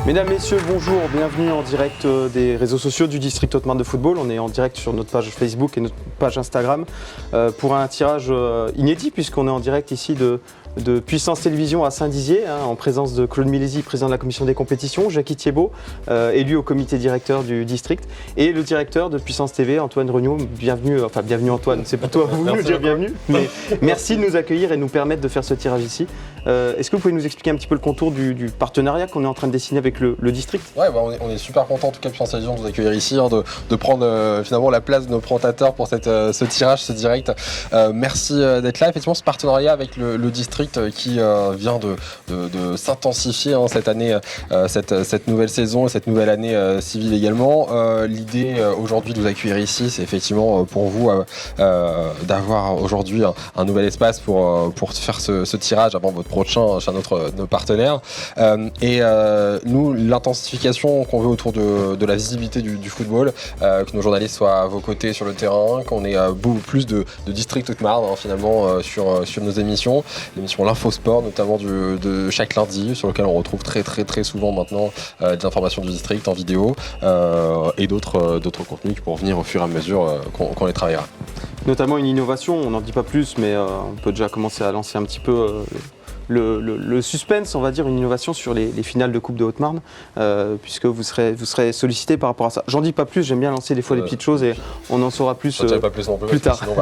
Mesdames, Messieurs, bonjour, bienvenue en direct des réseaux sociaux du District Haute-Marne de football. On est en direct sur notre page Facebook et notre page Instagram pour un tirage inédit puisqu'on est en direct ici de Puissance Télévision à Saint-Dizier, en présence de Claude Milési, président de la commission des compétitions, Jackie Thiebaud, élu au comité directeur du district, et le directeur de Puissance TV, Antoine Regnault. Bienvenue Antoine, c'est plutôt à vous de nous dire bienvenue, mais merci de nous accueillir et de nous permettre de faire ce tirage ici. Est-ce que vous pouvez nous expliquer un petit peu le contour du partenariat qu'on est en train de dessiner avec le district ? Ouais, on est super content en tout cas Puissance Télévision de vous accueillir ici, de prendre finalement la place de nos présentateurs pour ce tirage, ce direct. Merci d'être là. Effectivement, ce partenariat avec le district qui vient de s'intensifier cette année, cette nouvelle saison et cette nouvelle année civile également. L'idée aujourd'hui de vous accueillir ici, c'est effectivement pour vous d'avoir aujourd'hui un nouvel espace pour faire ce tirage avant votre prochain chez nos partenaires. Nous, l'intensification qu'on veut autour de la visibilité du football, que nos journalistes soient à vos côtés sur le terrain, qu'on ait beaucoup plus de district Haute-Marne finalement sur nos émissions. L'émission L'Infosport notamment de chaque lundi, sur lequel on retrouve très souvent maintenant des informations du district en vidéo et d'autres contenus pour venir au fur et à mesure qu'on les travaillera. Notamment une innovation, on n'en dit pas plus, mais on peut déjà commencer à lancer un petit peu le suspense, on va dire, une innovation sur les finales de Coupe de Haute-Marne, puisque vous serez sollicité par rapport à ça. J'en dis pas plus, j'aime bien lancer des fois les petites choses et on en saura plus, plus tard. Sinon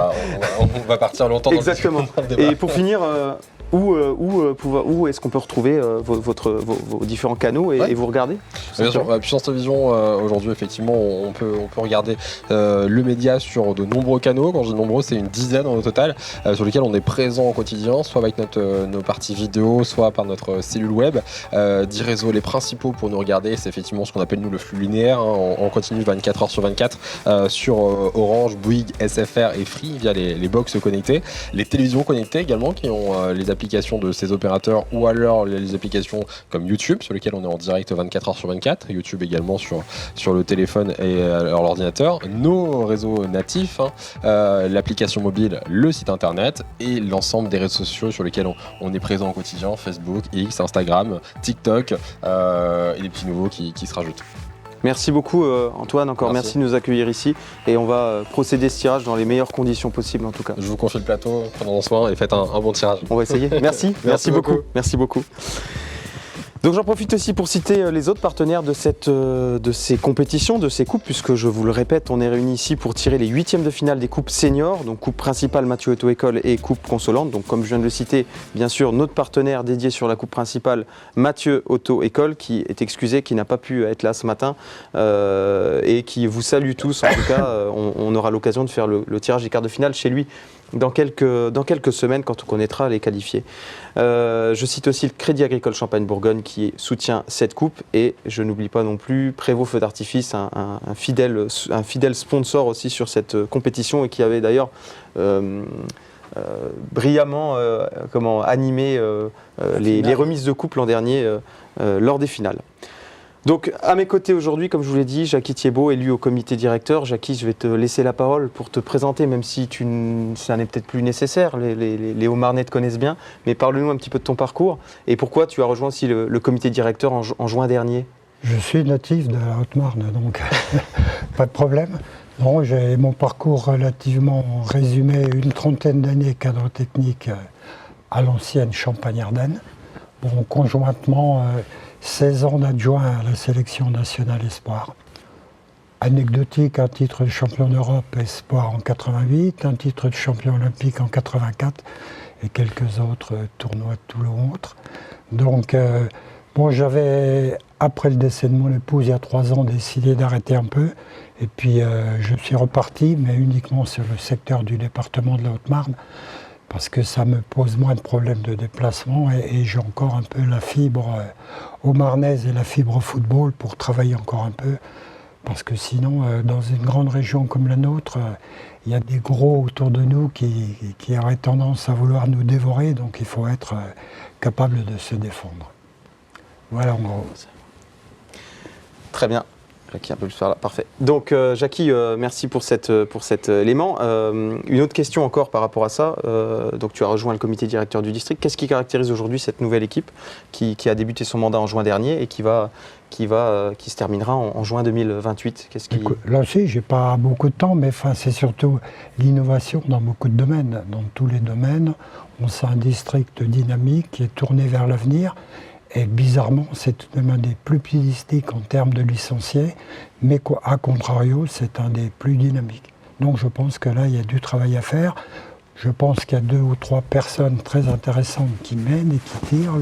on va partir longtemps dans Exactement. Et pour finir, où est-ce qu'on peut retrouver vos différents canaux et vous regarder? Bien sûr, Puissance Télévision, aujourd'hui, effectivement, on peut regarder le média sur de nombreux canaux. Quand je dis nombreux, c'est une dizaine au total, sur lesquels on est présent au quotidien, soit avec nos parties vidéo, soit par notre cellule web. 10 réseaux, les principaux pour nous regarder, c'est effectivement ce qu'on appelle nous le flux linéaire. On continue 24 heures sur 24 sur Orange, Bouygues, SFR et Free via les box connectées. Les télévisions connectées également qui ont les applications de ces opérateurs ou alors les applications comme YouTube sur lesquelles on est en direct 24 heures sur 24. YouTube également sur le téléphone et l'ordinateur. Nos réseaux natifs, l'application mobile, le site internet et l'ensemble des réseaux sociaux sur lesquels on est présent au quotidien, Facebook, X, Instagram, TikTok et des petits nouveaux qui se rajoutent. Merci beaucoup Antoine, encore merci de nous accueillir ici et on va procéder ce tirage dans les meilleures conditions possibles en tout cas. Je vous confie le plateau, prenez soin et faites un bon tirage. On va essayer. Merci beaucoup. Merci beaucoup. Donc j'en profite aussi pour citer les autres partenaires de ces compétitions, de ces coupes, puisque je vous le répète, on est réunis ici pour tirer les 8e de finale des coupes seniors, donc coupe principale Mathieu Auto-École et coupe consolante. Donc comme je viens de le citer, bien sûr, notre partenaire dédié sur la coupe principale, Mathieu Auto-École, qui est excusé, qui n'a pas pu être là ce matin et qui vous salue tous. En tout cas, on aura l'occasion de faire le tirage des quarts de finale chez lui dans quelques semaines quand on connaîtra les qualifiés. Je cite aussi le Crédit Agricole Champagne-Bourgogne qui soutient cette coupe et je n'oublie pas non plus Prévost Feu d'Artifice, un fidèle sponsor aussi sur cette compétition et qui avait d'ailleurs brillamment animé les remises de coupe l'an dernier lors des finales. Donc à mes côtés aujourd'hui, comme je vous l'ai dit, Jackie Thiebaud, élu au comité directeur. Jackie, je vais te laisser la parole pour te présenter, même si ça n'est peut-être plus nécessaire, les Haut-Marnais te connaissent bien, mais parle-nous un petit peu de ton parcours et pourquoi tu as rejoint aussi le comité directeur en juin dernier. Je suis natif de la Haute-Marne, donc pas de problème. Non, j'ai mon parcours relativement résumé, une trentaine d'années cadre technique à l'ancienne Champagne-Ardenne. Bon, conjointement, 16 ans d'adjoint à la sélection nationale espoir. Anecdotique, un titre de champion d'Europe espoir en 88, un titre de champion olympique en 84 et quelques autres tournois de tout le autre. Donc, j'avais, après le décès de mon épouse il y a 3 ans, décidé d'arrêter un peu. Et puis, je suis reparti, mais uniquement sur le secteur du département de la Haute-Marne, parce que ça me pose moins de problèmes de déplacement et j'ai encore un peu la fibre haut-marnaise et la fibre football pour travailler encore un peu. Parce que sinon, dans une grande région comme la nôtre, il y a des gros autour de nous qui auraient tendance à vouloir nous dévorer, donc il faut être capable de se défendre. Voilà en gros. Très bien. Jackie, un peu plus par là, parfait. Donc Jackie, merci pour cet élément. Une autre question encore par rapport à ça. Donc tu as rejoint le comité directeur du district. Qu'est-ce qui caractérise aujourd'hui cette nouvelle équipe qui a débuté son mandat en juin dernier et qui se terminera en juin 2028? Là aussi, j'ai pas beaucoup de temps, mais c'est surtout l'innovation dans beaucoup de domaines. Dans tous les domaines, on sait un district dynamique qui est tourné vers l'avenir. Et bizarrement, c'est tout de même un des plus petits districts en termes de licenciés, mais à contrario, c'est un des plus dynamiques. Donc je pense que là, il y a du travail à faire. Je pense qu'il y a 2 ou 3 personnes très intéressantes qui mènent et qui tirent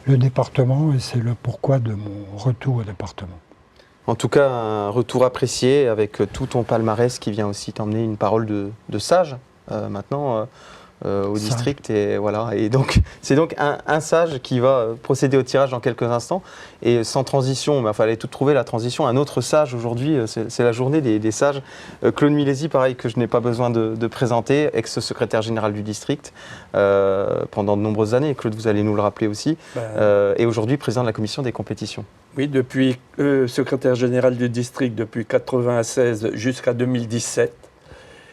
le département, et c'est le pourquoi de mon retour au département. En tout cas, un retour apprécié avec tout ton palmarès qui vient aussi t'emmener une parole de sage maintenant. Au district, et voilà. Et donc c'est donc un sage qui va procéder au tirage dans quelques instants, et sans transition, il fallait tout trouver la transition. Un autre sage aujourd'hui, c'est la journée des sages. Claude Milési, pareil, que je n'ai pas besoin de présenter, ex-secrétaire général du district pendant de nombreuses années. Claude, vous allez nous le rappeler aussi, et aujourd'hui président de la commission des compétitions. Oui, depuis secrétaire général du district depuis 1996 jusqu'à 2017.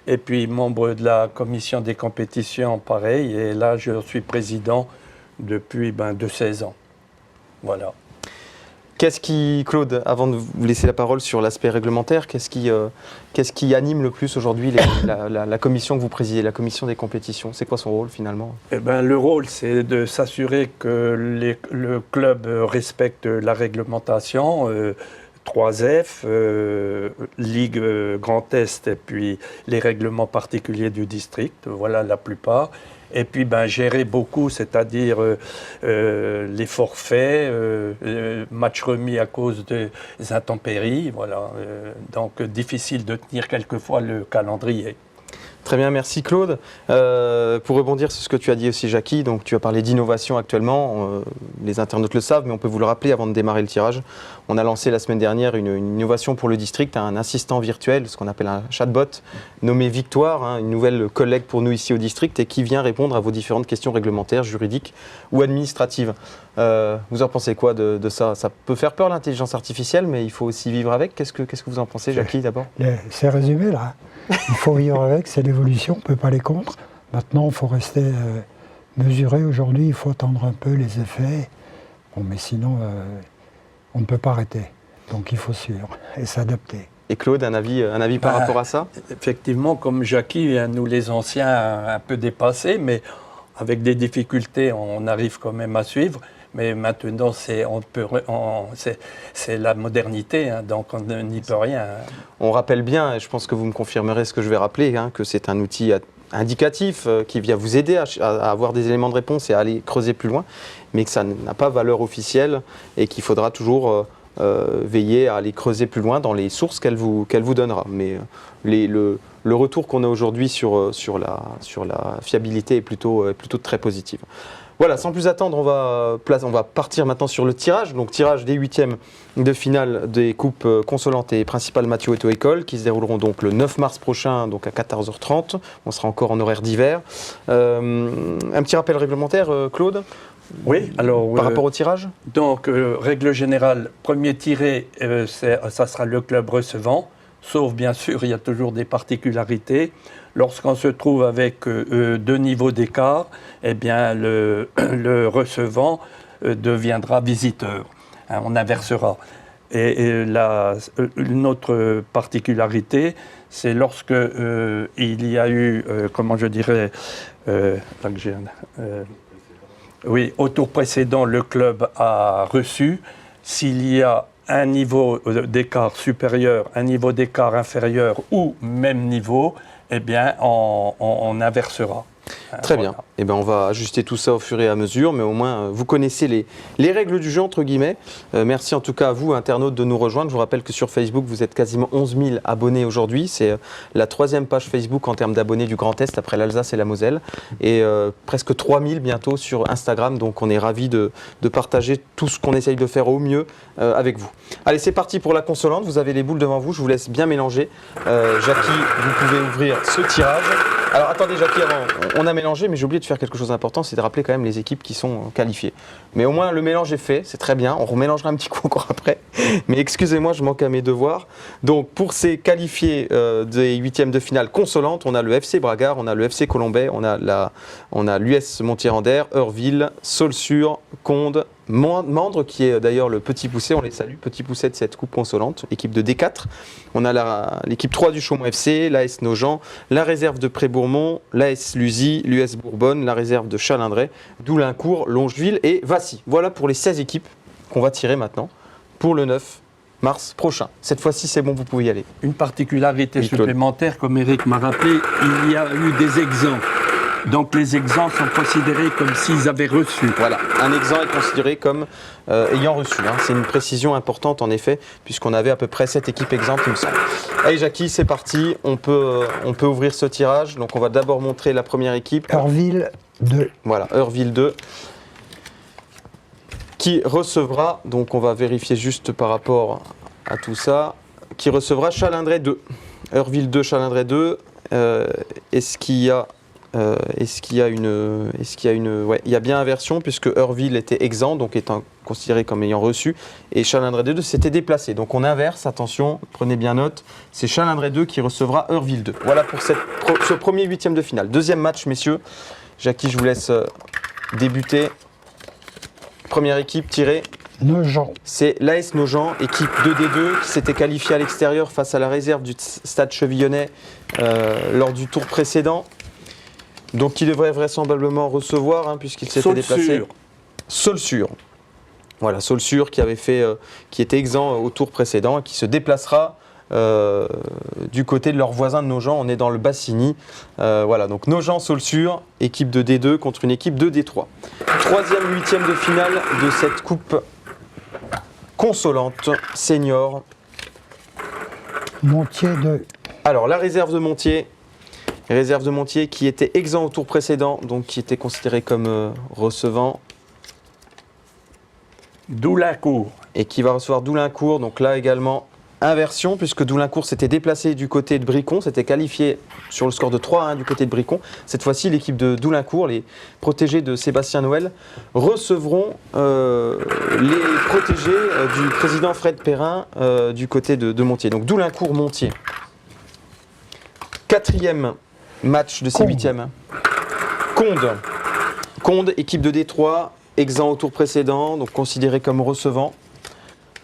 Et puis membre de la commission des compétitions, pareil. Et là, je suis président depuis de 16 ans. Voilà. Claude, avant de vous laisser la parole sur l'aspect réglementaire, qu'est-ce qui anime le plus aujourd'hui la commission que vous présidez, la commission des compétitions? C'est quoi son rôle finalement? Le rôle, c'est de s'assurer que le club respecte la réglementation. 3F, Ligue Grand Est, et puis les règlements particuliers du district, voilà la plupart. Et puis gérer beaucoup, c'est-à-dire les forfaits, matchs remis à cause des intempéries, voilà. Donc difficile de tenir quelquefois le calendrier. Très bien, merci Claude. Pour rebondir sur ce que tu as dit aussi Jackie, donc tu as parlé d'innovation actuellement, les internautes le savent, mais on peut vous le rappeler avant de démarrer le tirage. On a lancé la semaine dernière une innovation pour le district, un assistant virtuel, ce qu'on appelle un chatbot, nommé Victoire, une nouvelle collègue pour nous ici au district et qui vient répondre à vos différentes questions réglementaires, juridiques ou administratives. Vous en pensez quoi de ça? Ça peut faire peur l'intelligence artificielle, mais il faut aussi vivre avec. Qu'est-ce que vous en pensez, Jackie, d'abord? C'est résumé là. Il faut vivre avec, c'est l'évolution, on ne peut pas aller contre. Maintenant, il faut rester mesuré. Aujourd'hui, il faut attendre un peu les effets. Bon, mais sinon, on ne peut pas arrêter. Donc il faut suivre et s'adapter. Et Claude, un avis par rapport à ça? Effectivement, comme Jackie, nous les anciens, un peu dépassés, mais avec des difficultés, on arrive quand même à suivre. Mais maintenant, c'est la modernité, donc on n'y peut rien. On rappelle bien, et je pense que vous me confirmerez ce que je vais rappeler, que c'est un outil indicatif qui vient vous aider à avoir des éléments de réponse et à aller creuser plus loin, mais que ça n'a pas valeur officielle et qu'il faudra toujours veiller à aller creuser plus loin dans les sources qu'elle vous donnera. Mais le retour qu'on a aujourd'hui sur la fiabilité est plutôt très positif. Voilà, sans plus attendre, on va partir maintenant sur le tirage. Donc tirage des 8e de finale des coupes consolantes et principales Mathieu Auto-École qui se dérouleront donc le 9 mars prochain, donc à 14h30. On sera encore en horaire d'hiver. Un petit rappel réglementaire, Claude? Oui, alors... Par rapport au tirage? Donc, règle générale, premier tiré, ça sera le club recevant. Sauf, bien sûr, il y a toujours des particularités. Lorsqu'on se trouve avec 2 niveaux d'écart, eh bien, le recevant deviendra visiteur. On inversera. Et une autre particularité, c'est lorsque il y a eu, au tour précédent, le club a reçu. S'il y a un niveau d'écart supérieur, un niveau d'écart inférieur ou même niveau, eh bien, on inversera. Très bien. Eh bien, on va ajuster tout ça au fur et à mesure, mais au moins, vous connaissez les règles du jeu, entre guillemets. Merci en tout cas à vous, internautes, de nous rejoindre. Je vous rappelle que sur Facebook, vous êtes quasiment 11 000 abonnés aujourd'hui. C'est la 3e page Facebook en termes d'abonnés du Grand Est, après l'Alsace et la Moselle. Et presque 3 000 bientôt sur Instagram. Donc, on est ravis de partager tout ce qu'on essaye de faire au mieux avec vous. Allez, c'est parti pour la consolante. Vous avez les boules devant vous. Je vous laisse bien mélanger. Jackie, vous pouvez ouvrir ce tirage. Alors attendez Jackie, avant, on a mélangé, mais j'ai oublié de faire quelque chose d'important, c'est de rappeler quand même les équipes qui sont qualifiées. Mais au moins le mélange est fait, c'est très bien, on remélangera un petit coup encore après. Mais excusez-moi, je manque à mes devoirs. Donc pour ces qualifiés des huitièmes de finale consolantes, on a le FC Bragard, on a le FC Colombais, on a l'US Montier-Anderre, Heurville, Saulsure, Conde, Mandre, qui est d'ailleurs le Petit Poucet, on les salue, Petit Poucet de cette coupe consolante, équipe de D4. On a l'équipe 3 du Chaumont FC, l'AS Nogent, la réserve de Prébourmont, l'AS Lusy, l'US Bourbonne, la réserve de Chalindrey, Doulincourt, Longeville et Vassy. Voilà pour les 16 équipes qu'on va tirer maintenant pour le 9 mars prochain. Cette fois-ci, c'est bon, vous pouvez y aller. Une particularité Oui, Claude. supplémentaire, comme Eric m'a rappelé, il y a eu des exempts. Donc les exempts sont considérés comme s'ils avaient reçu. Voilà, un exempt est considéré comme ayant reçu. Hein. C'est une précision importante en effet, puisqu'on avait à peu près 7 équipes exemptes, il me semble. Allez Jackie, c'est parti, on peut ouvrir ce tirage. Donc on va d'abord montrer la première équipe. Heurville 2. Voilà, Heurville 2. Qui recevra, donc on va vérifier juste par rapport à tout ça, qui recevra Chalindrey 2. Heurville 2, Chalindrey 2. Est-ce qu'il y a une... Ouais, il y a bien inversion puisque Heurville était exempt, donc étant considéré comme ayant reçu, et Chalindrey 2 s'était déplacé. Donc on inverse, attention, prenez bien note, c'est Chalindrey 2 qui recevra Heurville 2. Voilà pour ce premier huitième de finale. Deuxième match, messieurs. Jackie, je vous laisse débuter. Première équipe tirée. Nogent. C'est l'AS Nogent, équipe 2D2, qui s'était qualifiée à l'extérieur face à la réserve du Stade Chevillonnais lors du tour précédent. Donc qui devrait vraisemblablement recevoir, hein, puisqu'il s'était déplacé. Saulsure. Voilà, Saulsure qui était exempt au tour précédent et qui se déplacera du côté de leurs voisins de Nogent. On est dans le Bassigny. Voilà, donc Nogent-Saulsure, équipe de D2 contre une équipe de D3. Troisième huitième de finale de cette coupe consolante senior. Montier 2. Alors la réserve de Montier. Réserve de Montier qui était exempt au tour précédent, donc qui était considéré comme recevant. Doulincourt. Et qui va recevoir Doulincourt, donc là également inversion, puisque Doulincourt s'était déplacé du côté de Bricon, s'était qualifié sur le score de 3-1 du côté de Bricon. Cette fois-ci, l'équipe de Doulincourt, les protégés de Sébastien Noël, recevront les protégés du président Fred Perrin du côté de Montier. Donc Doulincourt-Montier. Quatrième match de ces huitièmes. Conde, équipe de D3, exempt au tour précédent, donc considéré comme recevant.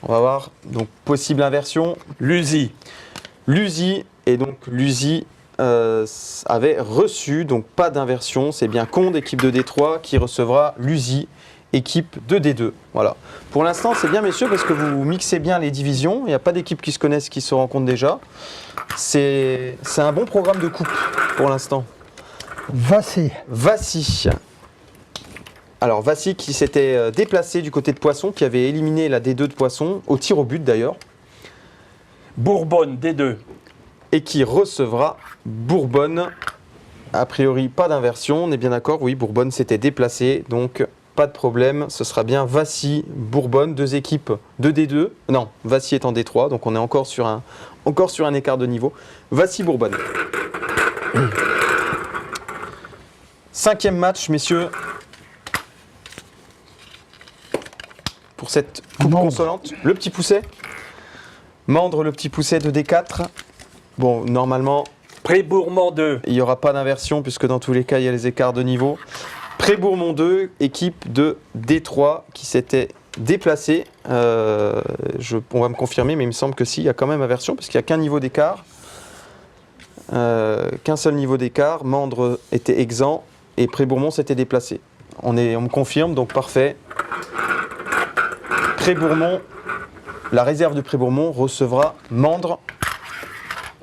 On va voir, donc possible inversion. Lusy. Et donc Lusy avait reçu, donc pas d'inversion, c'est bien Conde, équipe de D3, qui recevra Lusy, équipe de D2. Voilà. Pour l'instant, c'est bien messieurs, parce que vous mixez bien les divisions, il n'y a pas d'équipes qui se connaissent, qui se rencontrent déjà. C'est un bon programme de coupe pour l'instant. Vassy. Alors Vassy qui s'était déplacé du côté de Poisson, qui avait éliminé la D2 de Poisson, au tir au but d'ailleurs. Bourbonne, D2. Et qui recevra Bourbonne. A priori, pas d'inversion, on est bien d'accord. Oui, Bourbonne s'était déplacé, donc pas de problème. Ce sera bien Vassy, Bourbonne, deux équipes de D2. Non, Vassy est en D3, donc on est encore sur un écart de niveau. Vassy, Bourbonne. Cinquième match, messieurs. Pour cette coupe consolante, le Petit Poucet. Mandre, le Petit Poucet de D4. Bon, normalement, Prébourmont 2. il n'y aura pas d'inversion puisque dans tous les cas, il y a les écarts de niveau. Prébourmont 2, équipe de D3 qui s'était déplacée. On va me confirmer, mais il me semble que si, il y a quand même inversion parce qu'il n'y a qu'un niveau d'écart. Qu'un seul niveau d'écart. Mandre était exempt et Prébourmont s'était déplacé. On me confirme, donc parfait. Prébourmont, la réserve de Prébourmont recevra Mandre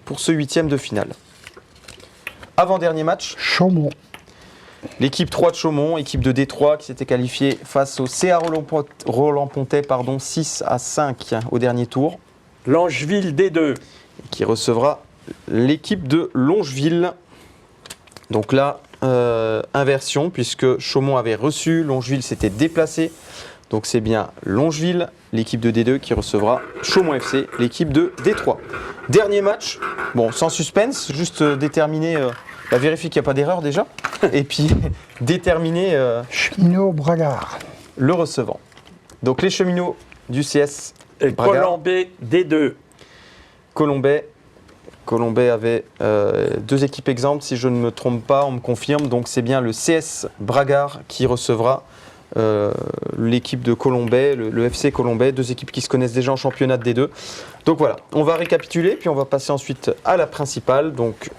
pour ce huitième de finale. Avant-dernier match. Chaumont. L'équipe 3 de Chaumont, équipe de D3 qui s'était qualifiée face au CA Roland-Pontet 6-5 au dernier tour. Longeville, D2. Qui recevra l'équipe de Longeville. Donc là, inversion puisque Chaumont avait reçu, Longeville s'était déplacé. Donc c'est bien Longeville, l'équipe de D2 qui recevra Chaumont FC, l'équipe de D3. Dernier match, bon sans suspense, juste déterminer Bah, vérifier qu'il n'y a pas d'erreur déjà. Et puis déterminer Cheminot Bragard. le recevant. Donc les cheminots du CS Et Bragard. Colombais D2. Colombais avait 2 équipes exemptes, si je ne me trompe pas, on me confirme. Donc c'est bien le CS Bragard qui recevra l'équipe de Colombais, le FC Colombais, 2 équipes qui se connaissent déjà en championnat de D2. Donc voilà, on va récapituler, puis on va passer ensuite à la principale. Donc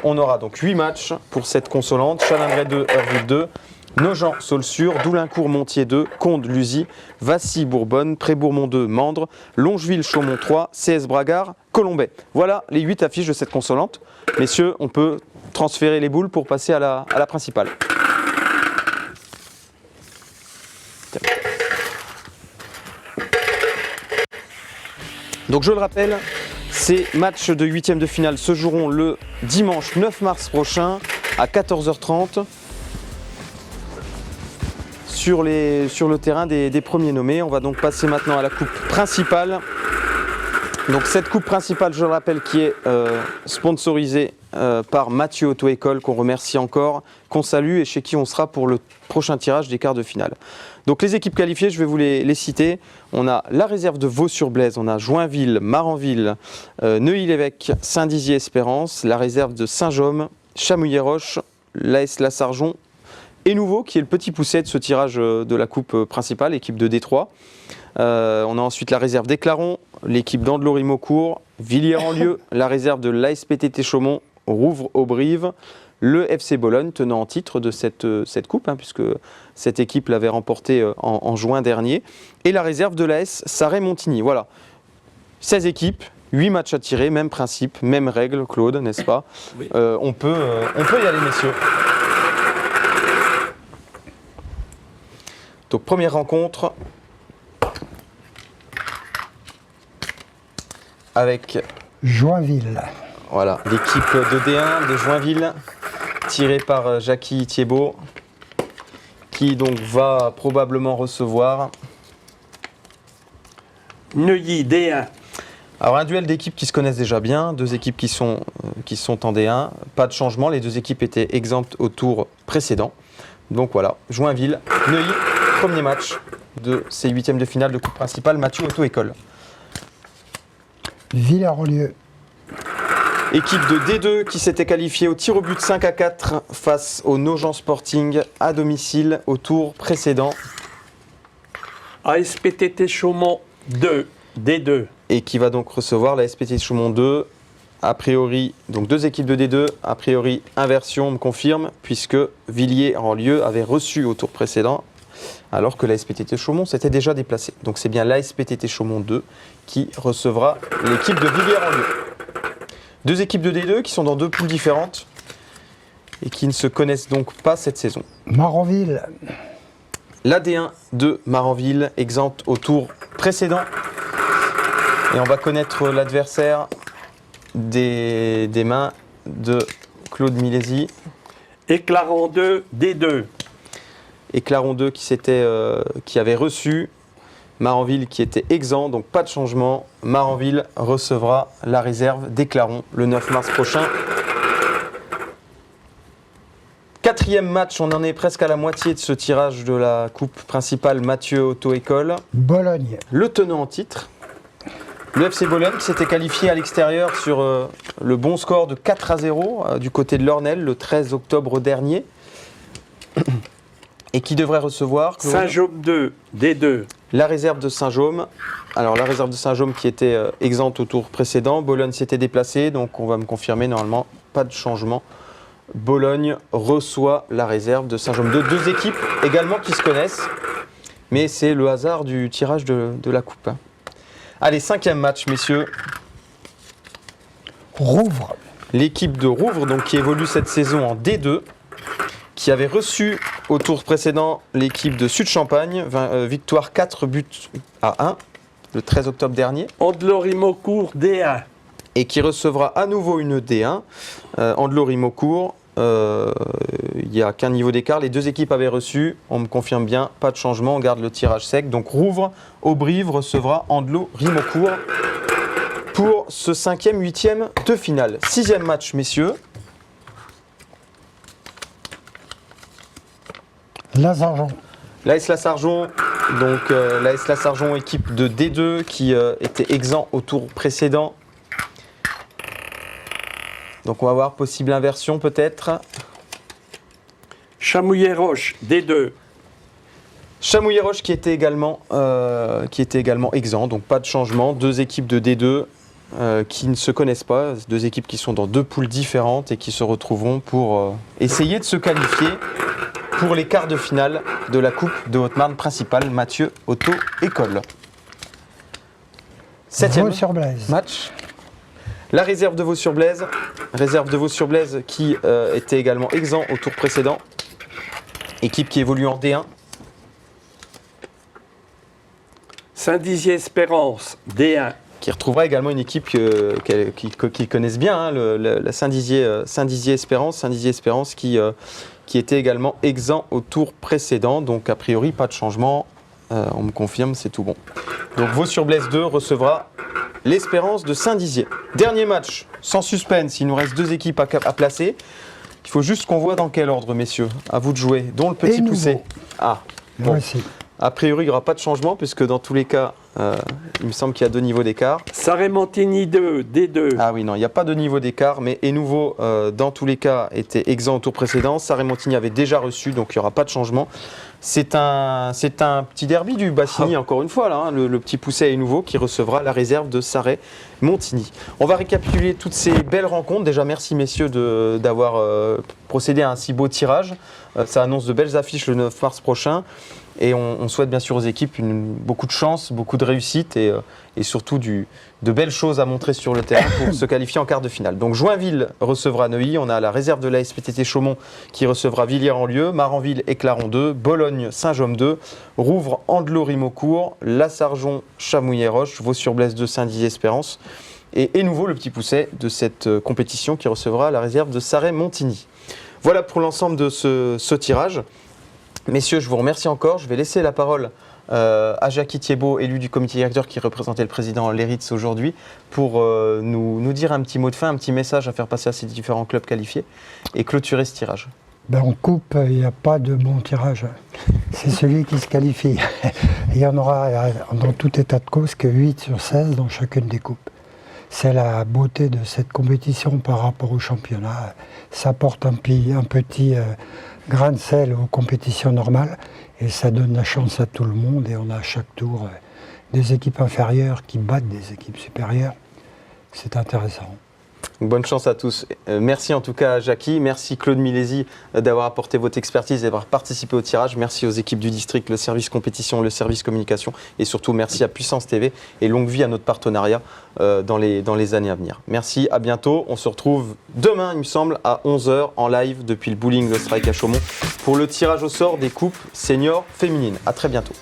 on aura donc 8 matchs pour cette consolante. Chalindrey 2, Heurville 2, Nogent-Saulsure, Doulincourt-Montier 2, Condes-Lusy, Vassy-Bourbonne, Prébourmont 2, Mandres, Longeville-Chaumont 3, CS Bragard, Colombais. Voilà les 8 affiches de cette consolante. Messieurs, on peut transférer les boules pour passer à la principale. Donc je le rappelle, ces matchs de 8e de finale se joueront le dimanche 9 mars prochain à 14h30 sur le terrain des premiers nommés. On va donc passer maintenant à la coupe principale. Donc cette coupe principale, je le rappelle, qui est sponsorisée par Mathieu Auto-École, qu'on remercie encore, qu'on salue et chez qui on sera pour le prochain tirage des quarts de finale. Donc les équipes qualifiées, je vais vous les citer. On a la réserve de Vaux-sur-Blaise, on a Joinville, Maranville, Neuilly-l'Évêque, Saint-Dizier-Espérance, la réserve de Saint-Jaume, Chamouillet-Roche, l'AS Lassarjon et Nouveau, qui est le petit pousset de ce tirage de la coupe principale, équipe de Détroit. On a ensuite la réserve d'Éclaron, l'équipe d'Andelot-Rimeaucourt, Villiers-en-Lieu, la réserve de l'ASPTT Chaumont, Rouvres-Aubrive, le FC Bologne, tenant en titre de cette coupe, puisque cette équipe l'avait remportée en juin dernier, et la réserve de l'AS Sarray-Montigny. Voilà, 16 équipes, 8 matchs à tirer, même principe, même règle, Claude, n'est-ce pas? Oui. On peut y aller, messieurs. Donc première rencontre avec Joinville. voilà, l'équipe de D1 de Joinville, tirée par Jackie Thiebaud, qui donc va probablement recevoir. Neuilly D1. Alors un duel d'équipes qui se connaissent déjà bien, 2 équipes qui sont en D1, pas de changement, les 2 équipes étaient exemptes au tour précédent. Donc voilà, Joinville, Neuilly, premier match de ces 8e de finale de coupe principale, Mathieu Auto-École. Villiers-en-Lieu. Équipe de D2 qui s'était qualifiée au tir au but 5-4 face au Nogent Sporting à domicile au tour précédent. ASPTT Chaumont 2, D2. Et qui va donc recevoir la SPT Chaumont 2. A priori, donc 2 équipes de D2, a priori inversion, on me confirme, puisque Villiers-en-Lieu avait reçu au tour précédent, alors que la SPTT Chaumont s'était déjà déplacée. Donc c'est bien la SPTT Chaumont 2 qui recevra l'équipe de Villiers-en-Lieu. 2 équipes de D2 qui sont dans 2 poules différentes et qui ne se connaissent donc pas cette saison. Maranville. La D1 de Maranville, exempte au tour précédent. Et on va connaître l'adversaire des mains de Claude Milesi. Éclaron 2, D2. Éclaron 2 qui avait reçu, Maranville qui était exempt, donc pas de changement. Maranville recevra la réserve d'Éclaron le 9 mars prochain. 4e match, on en est presque à la moitié de ce tirage de la coupe principale Mathieu Auto-École. Bologne. Le tenant en titre, le FC Bologne qui s'était qualifié à l'extérieur sur le bon score de 4-0 du côté de l'Ornel le 13 octobre dernier. Et qui devrait recevoir Saint-Jaume 2, D2. la réserve de Saint-Jaume. Alors la réserve de Saint-Jaume qui était exempte au tour précédent. Bologne s'était déplacé, donc on va me confirmer normalement pas de changement. Bologne reçoit la réserve de Saint-Jaume. 2 équipes également qui se connaissent, mais c'est le hasard du tirage de la coupe. Allez, 5e match, messieurs. Rouvres. L'équipe de Rouvres, donc, qui évolue cette saison en D2, qui avait reçu au tour précédent l'équipe de Sud-Champagne, victoire 4 buts à 1 le 13 octobre dernier. Andelot-Rimeaucourt D1. Et qui recevra à nouveau une D1. Andelot-Rimeaucourt, il n'y a qu'un niveau d'écart. Les 2 équipes avaient reçu, on me confirme bien, pas de changement, on garde le tirage sec. Donc Rouvres, Aubrive recevra Andelot-Rimeaucourt pour ce 5e, 8e de finale. 6e match, messieurs. Lazarjon. L'AS Lasarjon, donc l'AS Lasarjon, équipe de D2 qui était exempt au tour précédent. Donc on va voir possible inversion peut-être. Chamouillet-Roche, D2. Chamouillet-Roche qui était également exempt, donc pas de changement. Deux équipes de D2 qui ne se connaissent pas, deux équipes qui sont dans deux poules différentes et qui se retrouveront pour essayer de se qualifier pour les quarts de finale de la Coupe de Haute-Marne principale Mathieu Auto École. 7e Vaux-sur-Blaise. match. La réserve de Vaux-sur-Blaise. Réserve de Vaux-sur-Blaise qui était également exempt au tour précédent. Équipe qui évolue en D1. Saint-Dizier-Espérance, D1. Qui retrouvera également une équipe qu'ils connaissent bien, hein, la Saint-Dizier-Espérance. Saint-Dizier-Espérance qui était également exempt au tour précédent. Donc a priori, pas de changement. On me confirme, c'est tout bon. Donc Vaux-sur-Blaise 2 recevra l'Espérance de Saint-Dizier. Dernier match, sans suspense, il nous reste deux équipes à placer. Il faut juste qu'on voit dans quel ordre, messieurs. À vous de jouer, dont le petit poussé. Ah, bon. Voici. A priori, il n'y aura pas de changement, puisque dans tous les cas, il me semble qu'il y a deux niveaux d'écart. Saré-Montigny 2, D2. Ah oui, non, il n'y a pas de niveau d'écart, mais Nouveau, dans tous les cas, était exempt au tour précédent. Saré-Montigny avait déjà reçu, donc il n'y aura pas de changement. C'est un petit derby du Bassigny, encore une fois, là, hein, le petit poussé Nouveau qui recevra la réserve de Saré-Montigny. On va récapituler toutes ces belles rencontres. Déjà, merci messieurs d'avoir procédé à un si beau tirage. Ça annonce de belles affiches le 9 mars prochain. Et on souhaite bien sûr aux équipes beaucoup de chance, beaucoup de réussite et surtout de belles choses à montrer sur le terrain pour se qualifier en quart de finale. Donc Joinville recevra Neuilly, on a la réserve de la SPTT Chaumont qui recevra Villiers-en-Lieu, Maranville et Claron 2, Bologne, Saint-Jaume 2, Rouvres, Andelot-Rimeaucourt, Lasarjon, Chamouillet-Roche, Vaux-sur-Blaise 2, Saint-Dizier-Espérance et Nouveau le petit pousset de cette compétition qui recevra la réserve de Saré-Montigny. Voilà pour l'ensemble de ce tirage. Messieurs, je vous remercie encore. Je vais laisser la parole à Jackie Thiebaud, élu du comité directeur qui représentait le président Leritz aujourd'hui, pour nous dire un petit mot de fin, un petit message à faire passer à ces différents clubs qualifiés et clôturer ce tirage. Ben, en coupe, il n'y a pas de bon tirage. C'est celui qui se qualifie. Il y en aura, dans tout état de cause, que 8 sur 16 dans chacune des coupes. C'est la beauté de cette compétition par rapport au championnat. Ça porte un petit grain de sel aux compétitions normales et ça donne la chance à tout le monde et on a à chaque tour des équipes inférieures qui battent des équipes supérieures. C'est intéressant. Bonne chance à tous. Merci en tout cas à Jackie, merci Claude Milési d'avoir apporté votre expertise et d'avoir participé au tirage. Merci aux équipes du district, le service compétition, le service communication et surtout merci à Puissance TV et longue vie à notre partenariat dans les années à venir. Merci, à bientôt. On se retrouve demain, il me semble, à 11h en live depuis le Bowling Le Strike à Chaumont pour le tirage au sort des coupes seniors féminines. À très bientôt.